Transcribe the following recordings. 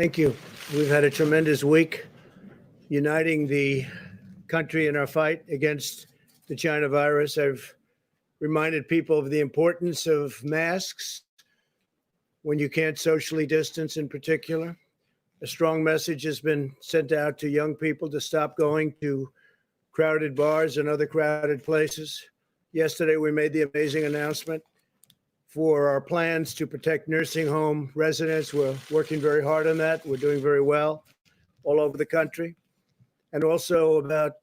Thank you. We've had a tremendous week uniting the country in our fight against the China virus. I've reminded people of the importance of masks when you can't socially distance in particular. A strong message has been sent out to young people to stop going to crowded bars and other crowded places. Yesterday, we made the amazing announcement for our plans to protect nursing home residents. We're working very hard on that. We're doing very well all over the country. And also about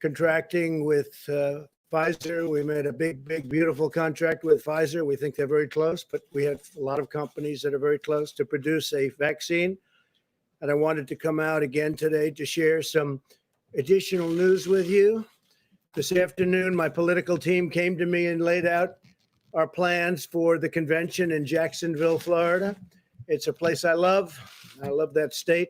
contracting with Pfizer. We made a big, beautiful contract with Pfizer. We think they're very close, but we have a lot of companies that are very close to produce a vaccine. And I wanted to come out again today to share some additional news with you. This afternoon, my political team came to me and laid out our plans for the convention in Jacksonville, Florida. It's a place I love. I love that state.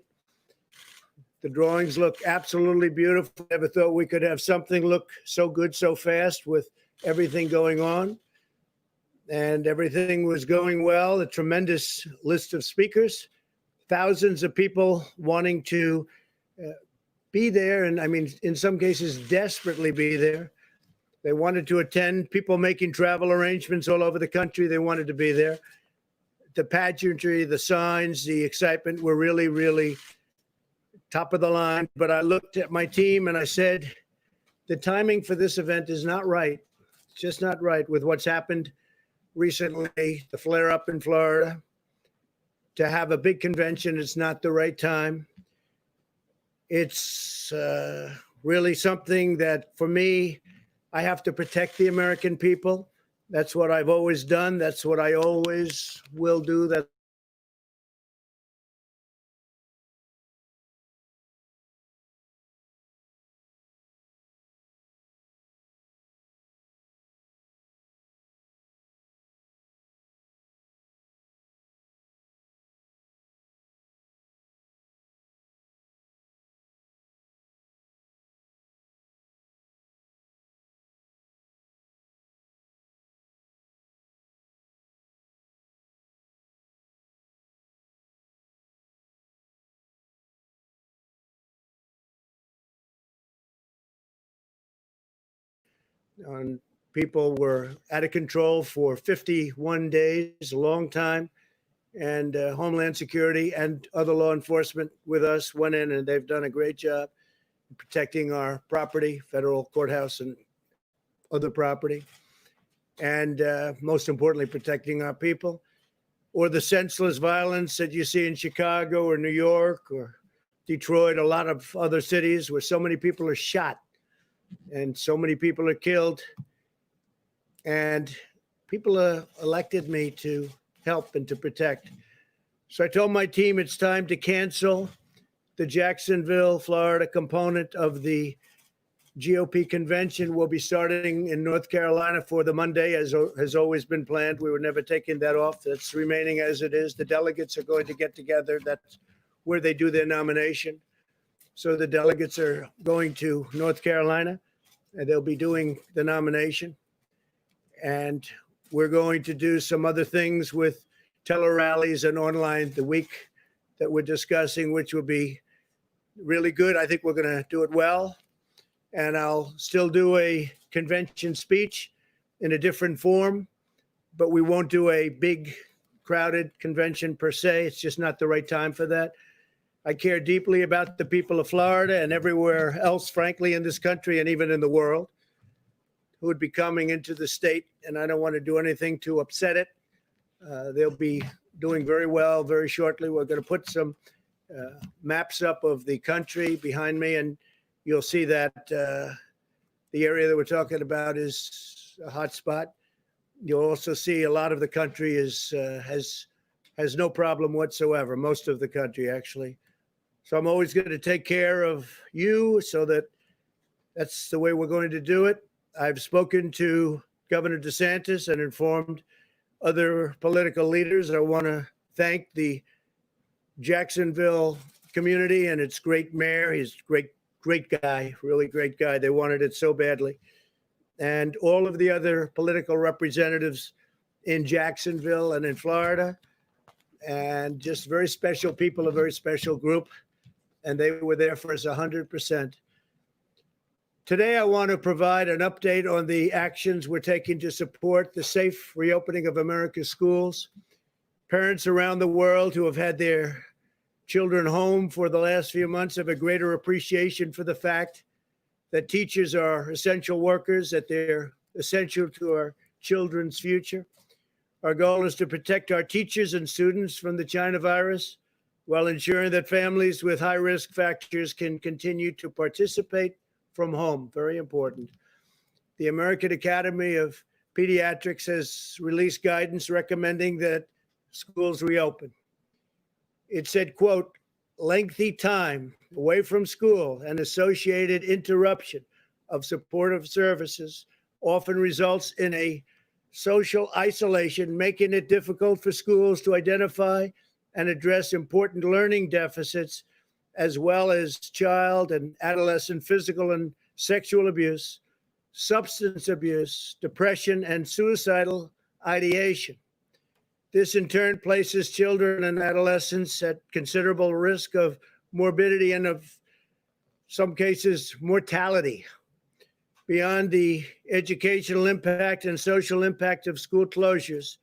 The drawings look absolutely beautiful. Never thought we could have something look so good so fast with everything going on. And everything was going well. A tremendous list of speakers, thousands of people wanting to be there. And I mean, in some cases, desperately be there. They wanted to attend, people making travel arrangements all over the country. They wanted to be there. The pageantry, the signs, the excitement were really top of the line. But I looked at my team and I said, the timing for this event is not right. It's just not right with what's happened recently, the flare up in Florida. To have a big convention, it's not the right time. It's really something that, for me, I have to protect the American people. That's what I've always done. That's what I always will do. That's people were out of control for 51 days, a long time. And Homeland Security and other law enforcement with us went in, and they've done a great job protecting our property, federal courthouse and other property, and most importantly, protecting our people. Or the senseless violence that you see in Chicago or New York or Detroit, a lot of other cities where so many people are shot and so many people are killed. And people elected me to help and to protect. So I told my team it's time to cancel the Jacksonville, Florida component of the GOP convention. Will be starting in North Carolina for the Monday, as has always been planned. We were never taking that off. That's remaining as it is. The delegates are going to get together. That's where they do their nomination. So the delegates are going to North Carolina, and they'll be doing the nomination. And we're going to do some other things with tele-rallies and online the week that we're discussing, which will be really good. I think we're going to do it well. And I'll still do a convention speech in a different form, but we won't do a big crowded convention per se. It's just not the right time for that. I care deeply about the people of Florida and everywhere else, frankly, in this country and even in the world, who would be coming into the state, and I don't want to do anything to upset it. They'll be doing very well very shortly. We're going to put some maps up of the country behind me, and you'll see that the area that we're talking about is a hot spot. You'll also see a lot of the country has no problem whatsoever, most of the country, actually. So I'm always going to take care of you, so that's the way we're going to do it. I've spoken to Governor DeSantis and informed other political leaders. I want to thank the Jacksonville community and its great mayor. He's a great guy, really great guy. They wanted it so badly. And all of the other political representatives in Jacksonville and in Florida. and just very special people, a very special group, and they were there for us 100%. Today, I want to provide an update on the actions we're taking to support the safe reopening of America's schools. Parents around the world who have had their children home for the last few months have a greater appreciation for the fact that teachers are essential workers, that they're essential to our children's future. Our goal is to protect our teachers and students from the China virus while ensuring that families with high risk factors can continue to participate from home. Very important. The American Academy of Pediatrics has released guidance recommending that schools reopen. It said, quote, lengthy time away from school and associated interruption of supportive services often results in a social isolation, making it difficult for schools to identify and address important learning deficits, as well as child and adolescent physical and sexual abuse, substance abuse, depression, and suicidal ideation. This in turn places children and adolescents at considerable risk of morbidity and, of some cases, mortality. Beyond the educational impact and social impact of school closures,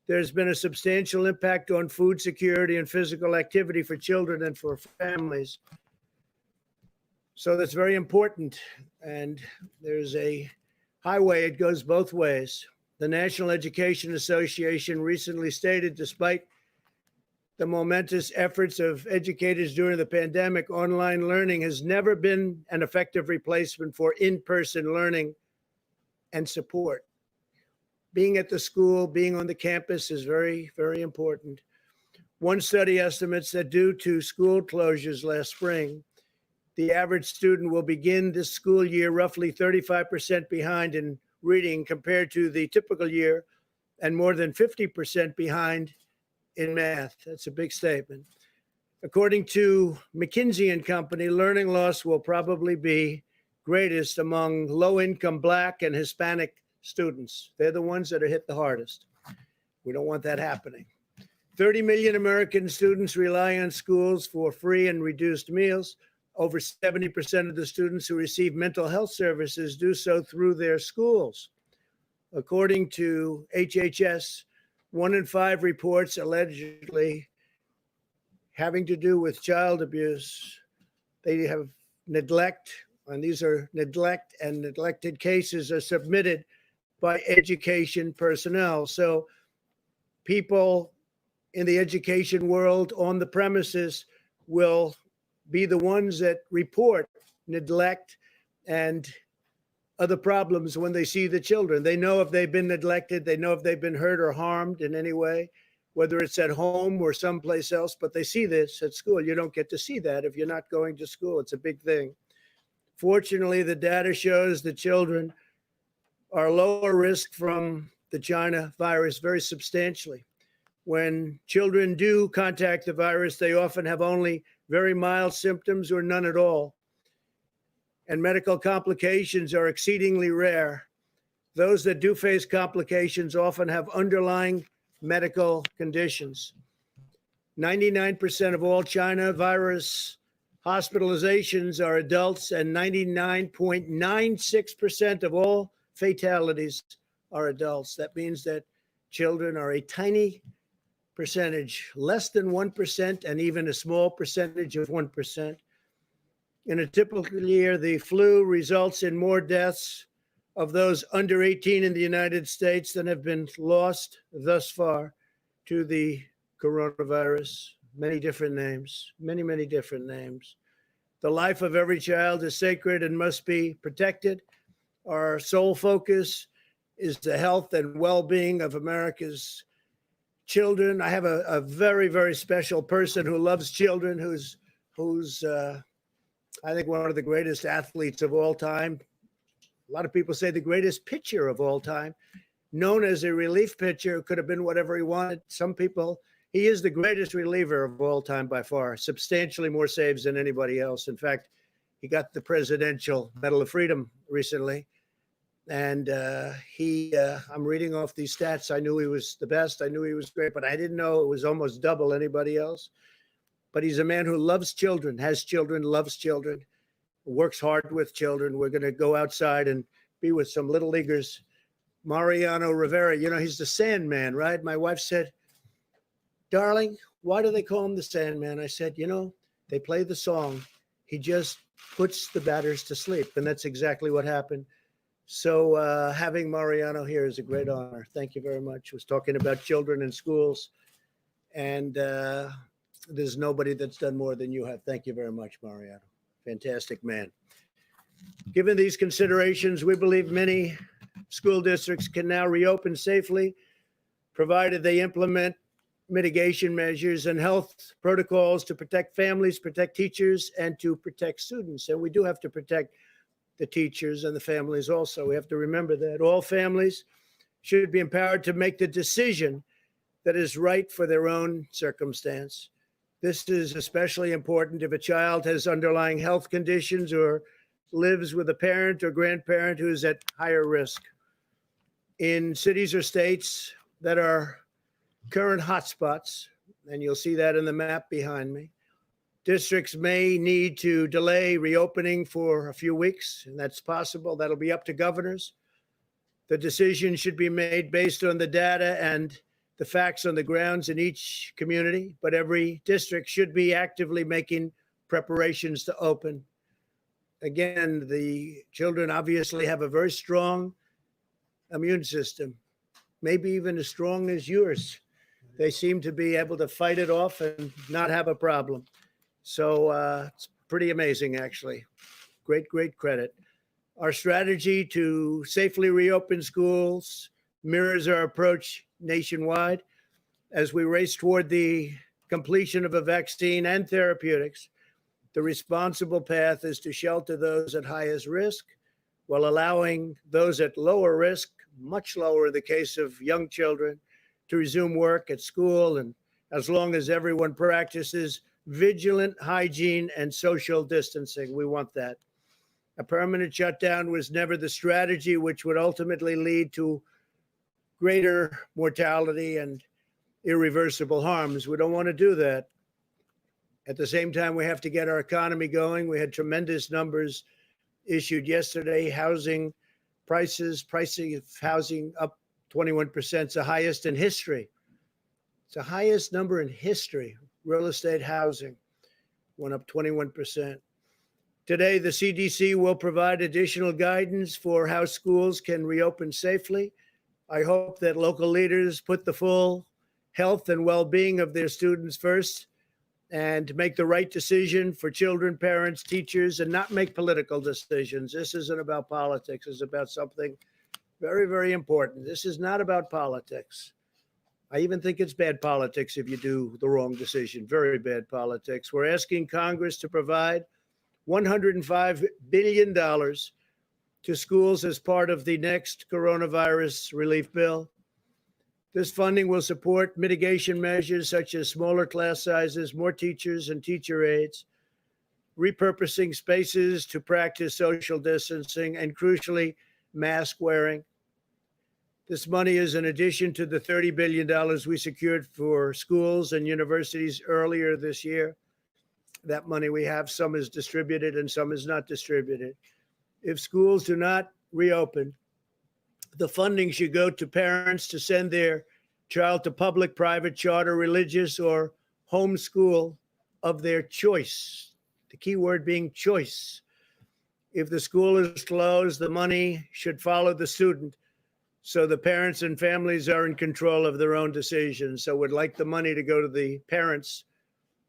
there's been a substantial impact on food security and physical activity for children and for families. So that's very important. And there's a highway, it goes both ways. The National Education Association recently stated, despite the momentous efforts of educators during the pandemic, online learning has never been an effective replacement for in-person learning and support. Being at the school, being on the campus is very, very important. One study estimates that due to school closures last spring, the average student will begin this school year roughly 35% behind in reading compared to the typical year, and more than 50% behind in math. That's a big statement. According to McKinsey & Company, learning loss will probably be greatest among low-income Black and Hispanic students. They're the ones that are hit the hardest. We don't want that happening. 30 million American students rely on schools for free and reduced meals. Over 70% of the students who receive mental health services do so through their schools. According to HHS, 1 in 5 reports allegedly having to do with child abuse. They have neglect, and these are neglect and neglected cases are submitted by education personnel. So people in the education world on the premises will be the ones that report neglect and other problems when they see the children. They know if they've been neglected, they know if they've been hurt or harmed in any way, whether it's at home or someplace else, but they see this at school. You don't get to see that if you're not going to school. It's a big thing. Fortunately, the data shows that children are lower risk from the China virus very substantially. When children do contact the virus, they often have only very mild symptoms or none at all. And medical complications are exceedingly rare. Those that do face complications often have underlying medical conditions. 99% of all China virus hospitalizations are adults, and 99.96% of all fatalities are adults. That means that children are a tiny percentage, less than 1%, and even a small percentage of 1%. In a typical year, the flu results in more deaths of those under 18 in the United States than have been lost thus far to the coronavirus. Many different names, many different names. The life of every child is sacred and must be protected. Our sole focus is the health and well-being of America's children. I have a very, very special person who loves children, who's I think one of the greatest athletes of all time. A lot of people say the greatest pitcher of all time, known as a relief pitcher, could have been whatever he wanted. Some people, he is the greatest reliever of all time by far, substantially more saves than anybody else. In fact, he got the Presidential Medal of Freedom recently. And I'm reading off these stats. I knew he was the best. I knew he was great, but I didn't know it was almost double anybody else. But he's a man who loves children, has children, loves children, works hard with children. We're going to go outside and be with some little leaguers. Mariano Rivera, he's the Sandman, right? My wife said, darling, why do they call him the Sandman? I said, they play the song. He just puts the batters to sleep. And that's exactly what happened. So having Mariano here is a great honor. Thank you very much. Was talking about children in schools. And there's nobody that's done more than you have. Thank you very much, Mariano. Fantastic man. Given these considerations, we believe many school districts can now reopen safely, provided they implement mitigation measures and health protocols to protect families, protect teachers, and to protect students. And we do have to protect the teachers and the families also. We have to remember that all families should be empowered to make the decision that is right for their own circumstance. This is especially important if a child has underlying health conditions or lives with a parent or grandparent who is at higher risk. In cities or states that are current hotspots, and you'll see that in the map behind me, districts may need to delay reopening for a few weeks, and that's possible. That'll be up to governors. The decision should be made based on the data and the facts on the grounds in each community, but every district should be actively making preparations to open. Again, the children obviously have a very strong immune system, maybe even as strong as yours. They seem to be able to fight it off and not have a problem. So it's pretty amazing, actually. Great, great credit. Our strategy to safely reopen schools mirrors our approach nationwide as we race toward the completion of a vaccine and therapeutics. The responsible path is to shelter those at highest risk while allowing those at lower risk, much lower in the case of young children, to resume work at school, and as long as everyone practices vigilant hygiene and social distancing. We want that. A permanent shutdown was never the strategy, which would ultimately lead to greater mortality and irreversible harms. We don't want to do that. At the same time, we have to get our economy going. We had tremendous numbers issued yesterday. Housing prices, pricing of housing up 21%. It's the highest in history. It's the highest number in history. Real estate housing went up 21%. Today, the CDC will provide additional guidance for how schools can reopen safely. I hope that local leaders put the full health and well-being of their students first and make the right decision for children, parents, teachers, and not make political decisions. This isn't about politics. It's about something very, very important. This is not about politics. I even think it's bad politics if you do the wrong decision. Very bad politics. We're asking Congress to provide $105 billion to schools as part of the next coronavirus relief bill. This funding will support mitigation measures such as smaller class sizes, more teachers and teacher aides, repurposing spaces to practice social distancing, and crucially, mask wearing. This money is in addition to the $30 billion we secured for schools and universities earlier this year. That money we have, some is distributed and some is not distributed. If schools do not reopen, the funding should go to parents to send their child to public, private, charter, religious, or homeschool of their choice. The key word being choice. If the school is closed, the money should follow the student, so the parents and families are in control of their own decisions. So we'd like the money to go to the parents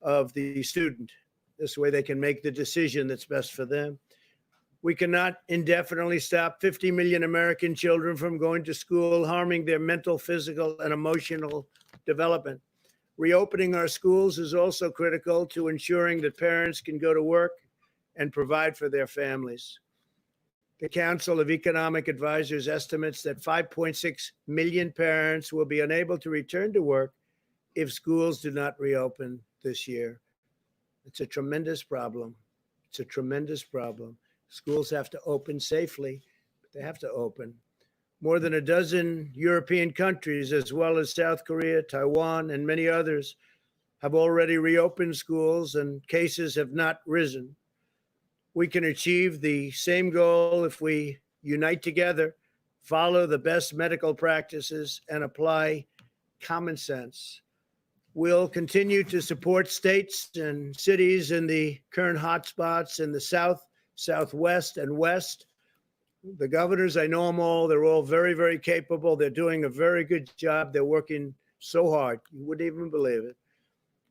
of the student. This way they can make the decision that's best for them. We cannot indefinitely stop 50 million American children from going to school, harming their mental, physical, and emotional development. Reopening our schools is also critical to ensuring that parents can go to work and provide for their families. The Council of Economic Advisors estimates that 5.6 million parents will be unable to return to work if schools do not reopen this year. It's a tremendous problem. It's a tremendous problem. Schools have to open safely, They have to open. More than a dozen European countries, as well as South Korea, Taiwan, and many others, have already reopened schools, and cases have not risen. We can achieve the same goal if we unite together, follow the best medical practices, and apply common sense. We'll continue to support states and cities in the current hotspots in the South, Southwest, and West. The governors, I know them all. They're all very, very capable. They're doing a very good job. They're working so hard. You wouldn't even believe it.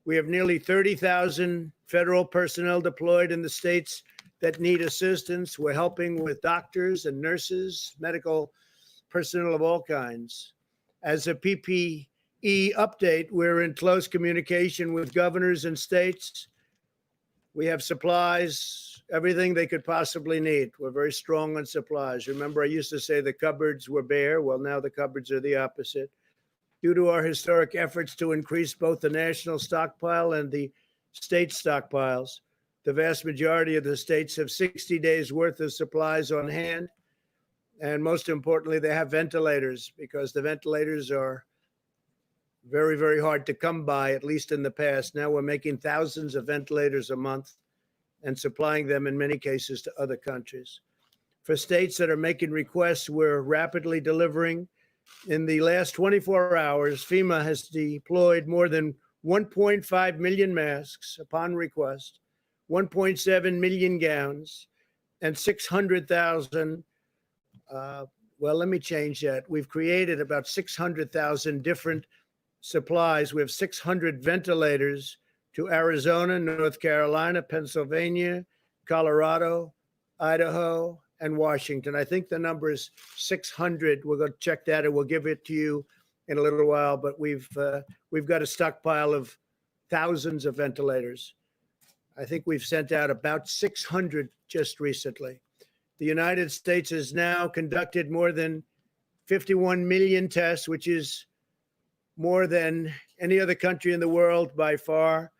We have nearly 30,000 federal personnel deployed in the states that need assistance. We're helping with doctors and nurses, medical personnel of all kinds. As a PPE update, we're in close communication with governors and states. We have supplies, everything they could possibly need. We're very strong on supplies. Remember, I used to say the cupboards were bare. Well, now the cupboards are the opposite. Due to our historic efforts to increase both the national stockpile and the state stockpiles, the vast majority of the states have 60 days worth of supplies on hand. And most importantly, they have ventilators, because the ventilators are very, very hard to come by, at least in the past. Now we're making thousands of ventilators a month and supplying them in many cases to other countries. For states that are making requests, we're rapidly delivering. In the last 24 hours, FEMA has deployed more than 1.5 million masks upon request, 1.7 million gowns, and 600,000. Well, let me change that. We've created about 600,000 different supplies. We have 600 ventilators to Arizona, North Carolina, Pennsylvania, Colorado, Idaho, and Washington. I think the number is 600. We're going to check that, and we'll give it to you in a little while. But we've got a stockpile of thousands of ventilators. I think we've sent out about 600 just recently. The United States has now conducted more than 51 million tests, which is more than any other country in the world by far.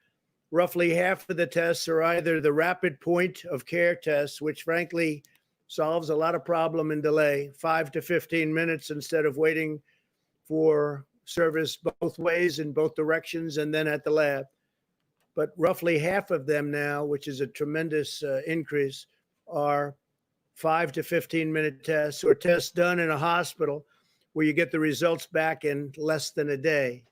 Roughly half of the tests are either the rapid point of care tests, which frankly solves a lot of problem and delay, 5 to 15 minutes instead of waiting for service both ways in both directions and then at the lab. But roughly half of them now, which is a tremendous increase, are 5 to 15-minute tests, or tests done in a hospital where you get the results back in less than a day,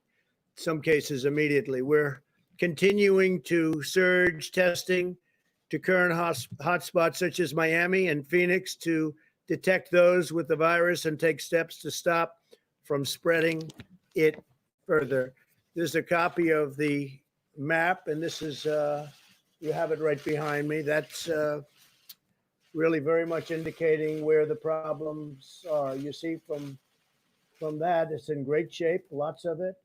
some cases immediately. We're continuing to surge testing to current hotspots such as Miami and Phoenix to detect those with the virus and take steps to stop from spreading it further. There's a copy of the map, and this is, you have it right behind me. That's really very much indicating where the problems are. You see from that, it's in great shape, lots of it.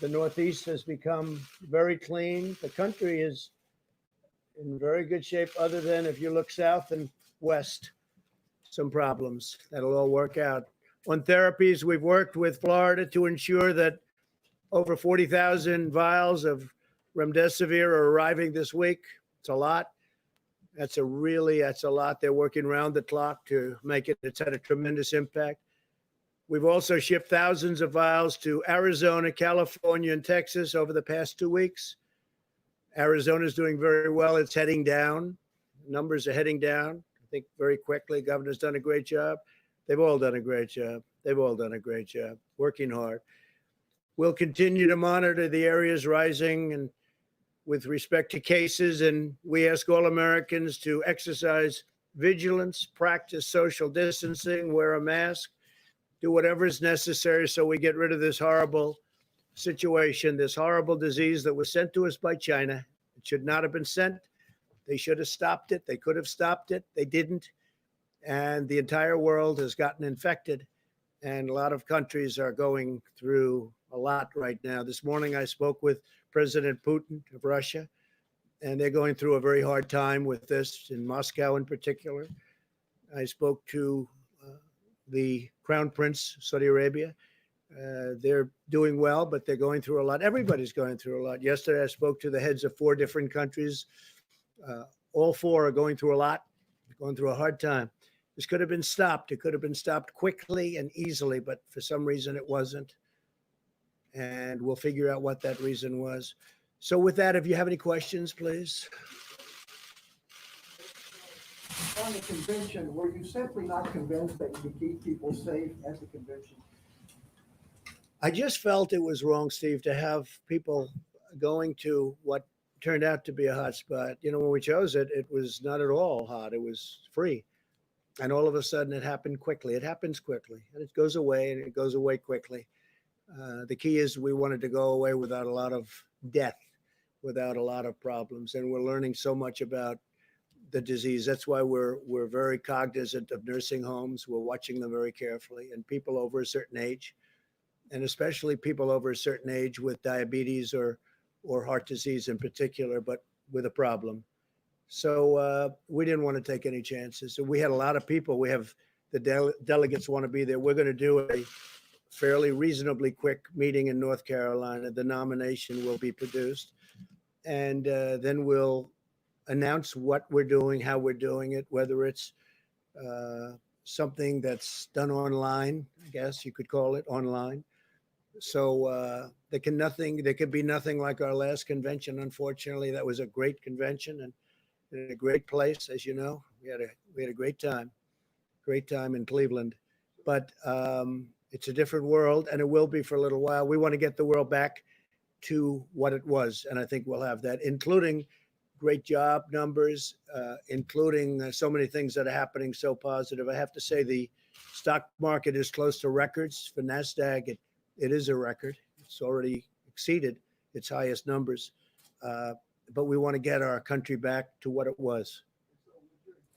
The Northeast has become very clean. The country is in very good shape, other than if you look south and west, some problems. That'll all work out. On therapies, we've worked with Florida to ensure that over 40,000 vials of remdesivir are arriving this week. It's a lot. That's a lot. They're working round the clock to make it. It's had a tremendous impact. We've also shipped thousands of vials to Arizona, California, and Texas over the past 2 weeks. Arizona is doing very well. It's heading down. Numbers are heading down, I think, very quickly. Governor's done a great job. They've all done a great job. Working hard. We'll continue to monitor the areas rising and with respect to cases, and we ask all Americans to exercise vigilance, practice social distancing, wear a mask, do whatever is necessary so we get rid of this horrible situation, this horrible disease that was sent to us by China. It should not have been sent. They should have stopped it. They could have stopped it. They didn't. And the entire world has gotten infected. And a lot of countries are going through a lot right now. This morning, I spoke with President Putin of Russia, and they're going through a very hard time with this, in Moscow in particular. I spoke to the Crown Prince, Saudi Arabia. They're doing well, but they're going through a lot. Everybody's going through a lot. Yesterday, I spoke to the heads of 4 different countries. All 4 are going through a lot, going through a hard time. This could have been stopped. It could have been stopped quickly and easily, but for some reason it wasn't. And we'll figure out what that reason was. So with that, if you have any questions, please. On the convention, were you simply not convinced that you could keep people safe at the convention? I just felt it was wrong, Steve, to have people going to what turned out to be a hot spot. You know, when we chose it, it was not at all hot. It was free. And all of a sudden it happened quickly. It happens quickly and it goes away, and it goes away quickly. The key is we wanted to go away without a lot of death, without a lot of problems. And we're learning so much about the disease. That's why we're very cognizant of nursing homes. We're watching them very carefully, and people over a certain age, and especially people over a certain age with diabetes or heart disease in particular, but with a problem. So we didn't want to take any chances. So we had a lot of people. We have the delegates want to be there. We're going to do a fairly reasonably quick meeting in North Carolina. The nomination will be produced, and then we'll announce what we're doing, how we're doing it, whether it's something that's done online, I guess you could call it online. So there could be nothing like our last convention. Unfortunately, that was a great convention and in a great place, as you know. We had a great time in Cleveland, but it's a different world, and it will be for a little while. We want to get the world back to what it was, and I think we'll have that, including great job numbers, including so many things that are happening so positive. I have to say the stock market is close to records for NASDAQ. It is a record. It's already exceeded its highest numbers. But we want to get our country back to what it was.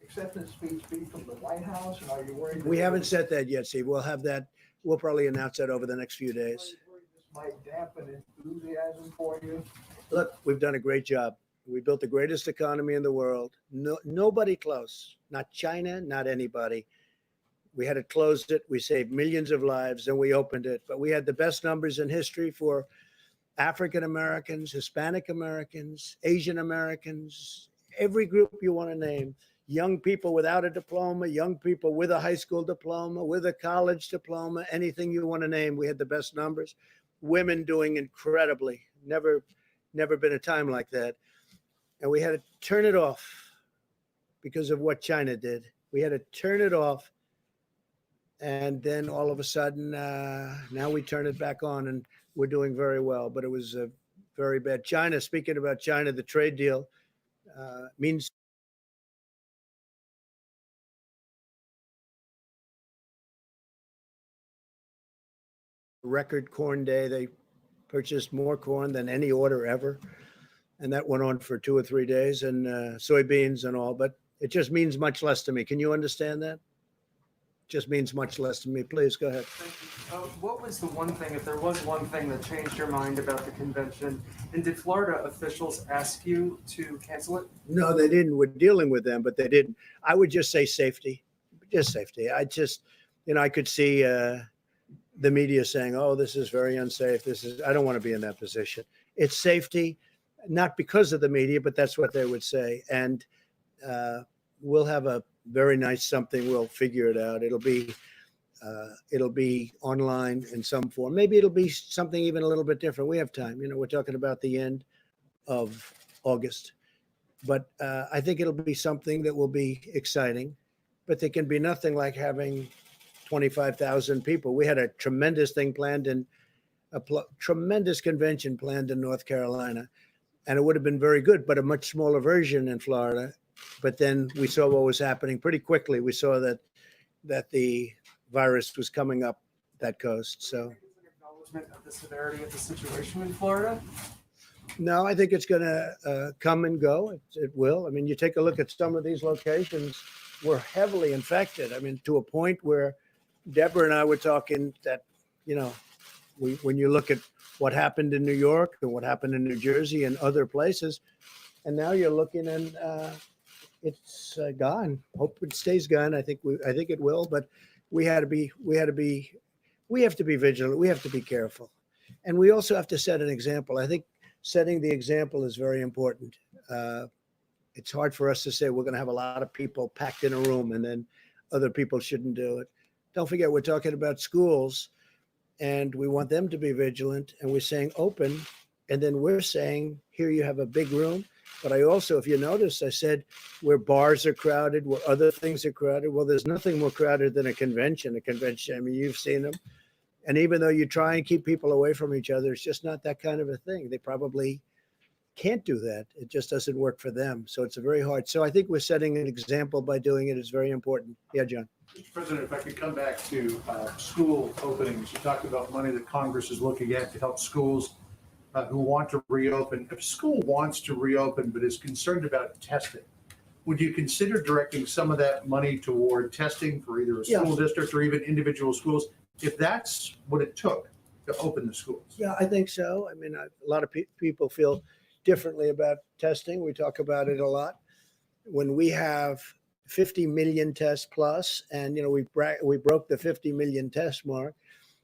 Acceptance speech be from the White House, and are you worried? We haven't said that yet, Steve. We'll have that. We'll probably announce that over the next few days. Are you worried this might dampen enthusiasm for you? Look, we've done a great job. We built the greatest economy in the world. Nobody close. Not China, not anybody. We had to close it. We saved millions of lives, and we opened it. But we had the best numbers in history for African Americans, Hispanic Americans, Asian Americans, every group you want to name. Young people without a diploma, young people with a high school diploma, with a college diploma, anything you want to name. We had the best numbers. Women doing incredibly. Never been a time like that. And we had to turn it off because of what China did. We had to turn it off. And then all of a sudden, now we turn it back on, and we're doing very well. But it was very bad. China, speaking about China, the trade deal means record corn day. They purchased more corn than any order ever. And that went on for 2 or 3 days, and soybeans and all. But it just means much less to me. Can you understand that? Just means much less to me. Please go ahead. What was the one thing, if there was one thing that changed your mind about the convention, and did Florida officials ask you to cancel it? No, they didn't. We're dealing with them, but they didn't. I would just say safety, just safety. I just, I could see the media saying, "Oh, this is very unsafe. I don't want to be in that position." It's safety, not because of the media, but that's what they would say. And we'll have a very nice something. We'll figure it out. It'll be online in some form. Maybe it'll be something even a little bit different. We have time. We're talking about the end of August, but I think it'll be something that will be exciting. But there can be nothing like having 25,000 people. We had a tremendous thing planned tremendous convention planned in North Carolina, and it would have been very good, but a much smaller version in Florida. But then we saw what was happening pretty quickly. We saw that the virus was coming up that coast. So, Acknowledgement of the severity of the situation in Florida? No, I think it's going to come and go. It will. I mean, you take a look at some of these locations. We're heavily infected. I mean, to a point where Deborah and I were talking that, when you look at what happened in New York and what happened in New Jersey and other places, and now you're looking and it's gone. Hope it stays gone. I think it will, but we have to be vigilant. We have to be careful, and we also have to set an example. I think setting the example is very important. It's hard for us to say we're going to have a lot of people packed in a room and then other people shouldn't do it. Don't forget, we're talking about schools, and we want them to be vigilant, and we're saying open, and then we're saying, here you have a big room. But I also, if you notice, I said where bars are crowded, where other things are crowded. Well, there's nothing more crowded than a convention. I mean, you've seen them. And even though you try and keep people away from each other, it's just not that kind of a thing. They probably can't do that. It just doesn't work for them. So it's a very hard. So I think we're setting an example by doing it. It's very important. Yeah, John. Mr. President, if I could come back to school openings, you talked about money that Congress is looking at to help schools who want to reopen. If a school wants to reopen but is concerned about testing, would you consider directing some of that money toward testing for either a school district or even individual schools, if that's what it took to open the schools? Yeah, I think so. I mean, a lot of people feel differently about testing. We talk about it a lot. When we have 50 million tests plus, and we broke the 50 million test mark.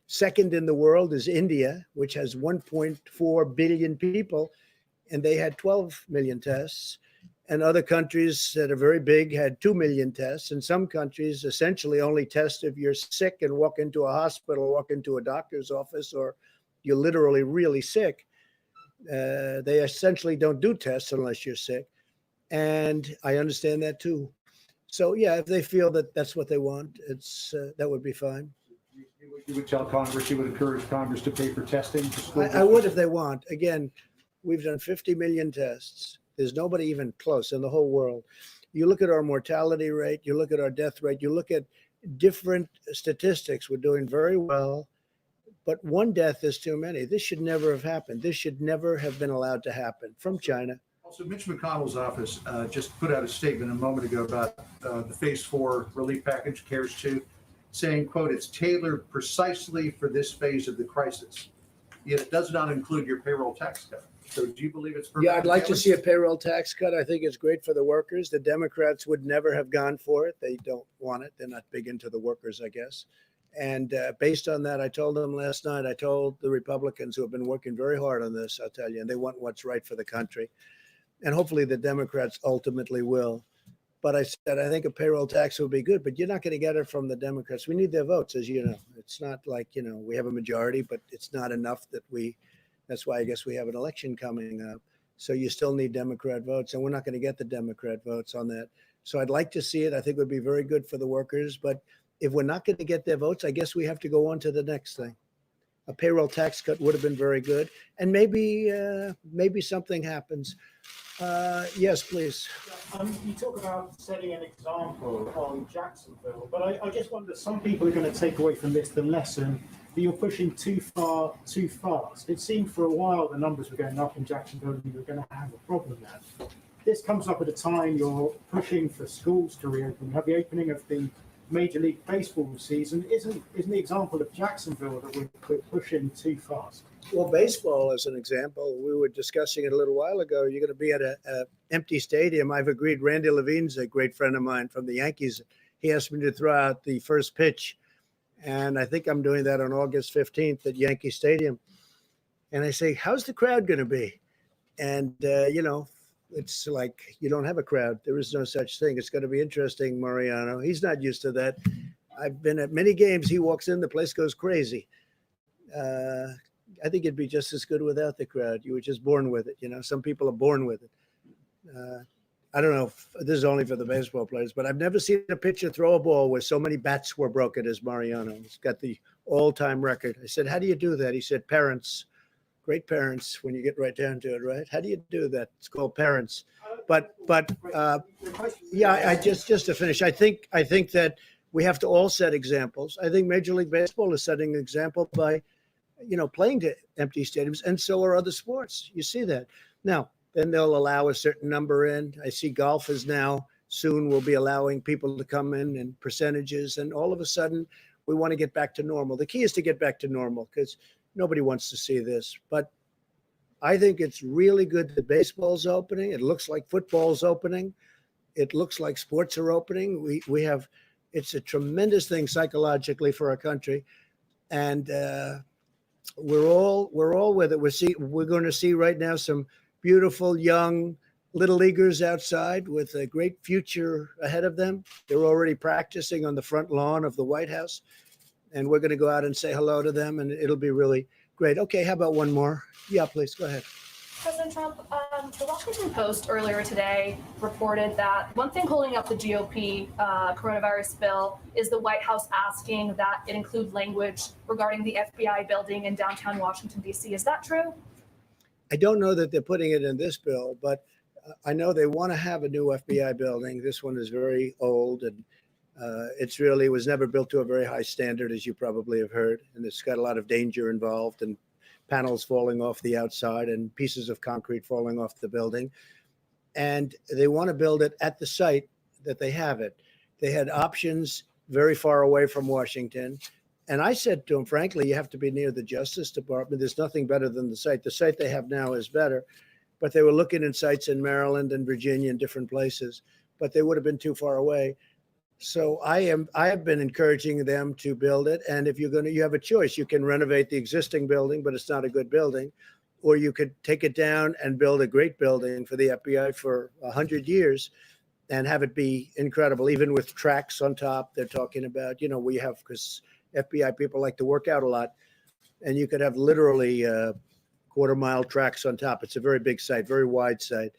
Second in the world is India, which has 1.4 billion people, and they had 12 million tests. And other countries that are very big had 2 million tests. And some countries essentially only test if you're sick and walk into a hospital, walk into a doctor's office, or you're literally really sick. They essentially don't do tests unless you're sick. And I understand that too. So, yeah, if they feel that that's what they want, that would be fine. You would tell Congress, you would encourage Congress to pay for testing for schools? I would if they want. Again, we've done 50 million tests. There's nobody even close in the whole world. You look at our mortality rate, you look at our death rate, you look at different statistics. We're doing very well, but one death is too many. This should never have happened. This should never have been allowed to happen from China. Also, Mitch McConnell's office just put out a statement a moment ago about the phase 4 relief package, CARES 2, saying, quote, it's tailored precisely for this phase of the crisis. Yet it does not include your payroll tax cut. So do you believe it's perfect? Yeah, I'd like to see a payroll tax cut. I think it's great for the workers. The Democrats would never have gone for it. They don't want it. They're not big into the workers, I guess. And based on that, I told them last night, I told the Republicans who have been working very hard on this, I'll tell you, and they want what's right for the country. And hopefully the Democrats ultimately will. But I said, I think a payroll tax would be good, but you're not going to get it from the Democrats. We need their votes, as you know. It's not like, we have a majority, but it's not enough that's why I guess we have an election coming up. So you still need Democrat votes, and we're not going to get the Democrat votes on that. So I'd like to see it. I think it would be very good for the workers. But if we're not going to get their votes, I guess we have to go on to the next thing. A payroll tax cut would have been very good. And maybe something happens. Yes, please. You talk about setting an example on Jacksonville, but I just wonder, some people are going to take away from this the lesson that you're pushing too far, too fast. It seemed for a while the numbers were going up in Jacksonville and you were going to have a problem there. This comes up at a time you're pushing for schools to reopen. You have the opening of the Major League Baseball season. Isn't the example of Jacksonville that we're pushing too fast? Well, baseball, as an example, we were discussing it a little while ago. You're going to be at an empty stadium. I've agreed. Randy Levine's a great friend of mine from the Yankees. He asked me to throw out the first pitch, and I think I'm doing that on August 15th at Yankee Stadium. And I say, how's the crowd going to be? And, it's like you don't have a crowd. There is no such thing. It's going to be interesting, Mariano. He's not used to that. I've been at many games. He walks in, the place goes crazy. I think it'd be just as good without the crowd. You were just born with it. Some people are born with it. I don't know if this is only for the baseball players, but I've never seen a pitcher throw a ball where so many bats were broken as Mariano. He's got the all-time record. I said, how do you do that? He said, parents. Great parents, when you get right down to it, right? How do you do that? It's called parents. But I just to finish, I think that we have to all set examples. I think Major League Baseball is setting an example by, playing to empty stadiums, and so are other sports. You see that. Now, then they'll allow a certain number in. I see golf is now soon will be allowing people to come in percentages, and all of a sudden we want to get back to normal. The key is to get back to normal because nobody wants to see this, but I think it's really good that baseball's opening. It looks like football's opening. It looks like sports are opening. It's a tremendous thing psychologically for our country, and we're all with it. We're going to see right now some beautiful young little leaguers outside with a great future ahead of them. They're already practicing on the front lawn of the White House. And we're going to go out and say hello to them, and it'll be really great. Okay, how about one more? Yeah, please, go ahead. President Trump, the Washington Post earlier today reported that one thing holding up the GOP coronavirus bill is the White House asking that it include language regarding the FBI building in downtown Washington, D.C. Is that true? I don't know that they're putting it in this bill, but I know they want to have a new FBI building. This one is very old, and it's really was never built to a very high standard, as you probably have heard, and it's got a lot of danger involved and panels falling off the outside and pieces of concrete falling off the building. And they want to build it at the site that they have it. They had options very far away from Washington. And I said to them, frankly, you have to be near the Justice Department. There's nothing better than the site. The site they have now is better. But they were looking in sites in Maryland and Virginia and different places, but they would have been too far away. So I have been encouraging them to build it. And if you have a choice, you can renovate the existing building, but it's not a good building, or you could take it down and build a great building for the FBI for 100 years and have it be incredible, even with tracks on top. They're talking about, we have, because FBI people like to work out a lot, and you could have literally quarter-mile tracks on top. It's a very big site, very wide site.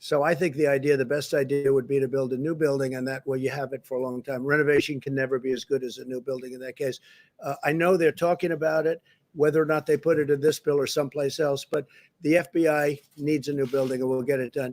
So I think the best idea would be to build a new building, and that way you have it for a long time. Renovation can never be as good as a new building in that case. I know they're talking about it, whether or not they put it in this bill or someplace else, but the FBI needs a new building and we'll get it done.